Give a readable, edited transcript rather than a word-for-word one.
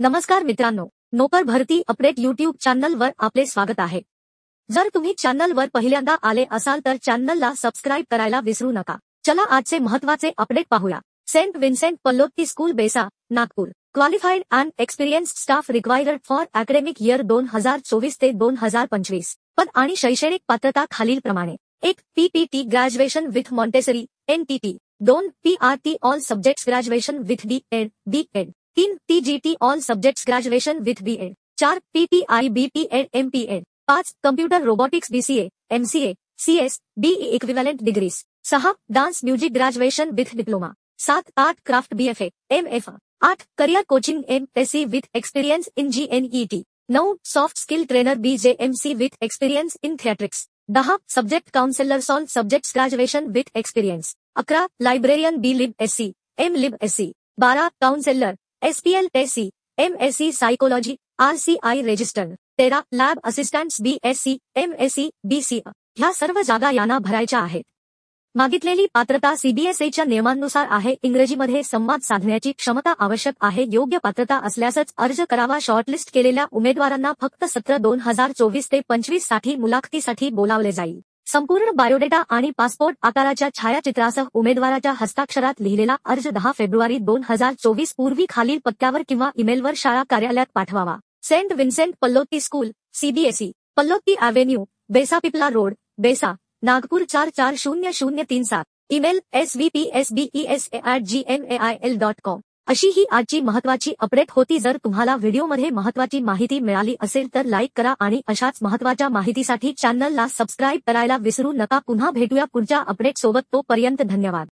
नमस्कार मित्रांनो, नोकर भरती अपडेट यूट्यूब चॅनलवर आपले स्वागत आहे। जर तुम्ही चॅनलवर पहिल्यांदा आले असाल तर चॅनलला सबस्क्राइब करायला विसरू नका। चला आजचे महत्त्वाचे अपडेट पाहूया। Saint Vincent Pallotti school Besa, Nagpur. Qualified and experienced staff required for academic year 2024 ते 2025। पद आणि शैक्षणिक पात्रता खालीलप्रमाणे। 1. PPT graduation with Montessori NTT। 2. PRT all subjects graduation with B.Ed B.Ed। 3. TGT all subjects graduation with B.Ed। 4. PPI B.Ed M.Ped। 5. Computer robotics BCA MCA CS BE equivalent degrees. 6. Dance music graduation with diploma. 7. 8. Craft BFA MF। 8. Career coaching MSc with experience in GNET। 9. Soft skill trainer BJMC with experience in theatrics. 10. Subject counsellor all subjects graduation with experience. 11. Librarian B.Lib SC M.Lib SC। 12. Counsellor SPL SC MSc psychology RCI registered. 13. Lab assistants BSc MSc BCA। ह्या सर्व जागा यांना भरायच्या आहेत। मागितलेली पात्रता CBSEच्या नियमांनुसार आहे। इंग्रजीमध्ये संवाद साधण्याची क्षमता आवश्यक आहे। योग्य पात्रता असल्यासच अर्ज करावा। शॉर्टलिस्ट केलेल्या उमेदवारांना फक्त सत्र 2024 ते 25 साठी मुलाखतीसाठी बोलावले जाईल। संपूर्ण बायोडेटा आणि पासपोर्ट आकाराच्या छायाचित्रासह उमेदवाराच्या हस्ताक्षरात लिहिलेला अर्ज 10 फेब्रुवारी 2024 पूर्वी खालील पत्त्यावर किंवा ईमेलवर शाळा कार्यालयात पाठवावा। Saint Vincent Pallotti school CBSE, Pallotti avenue, Besa Pipla road, Besa, Nagpur 440037। Email svpsbesa@gmail.com। अशी ही आजची महत्त्वाची अपडेट होती। जर तुम्हाला व्हिडिओमध्ये महत्त्वाची माहिती मिळाली असेल तर लाईक करा आणि अशाच महत्त्वाच्या माहितीसाठी चॅनलला सबस्क्राइब करायला विसरू नका। पुन्हा भेटूया पुढच्या अपडेट सोबत, तोपर्यंत धन्यवाद।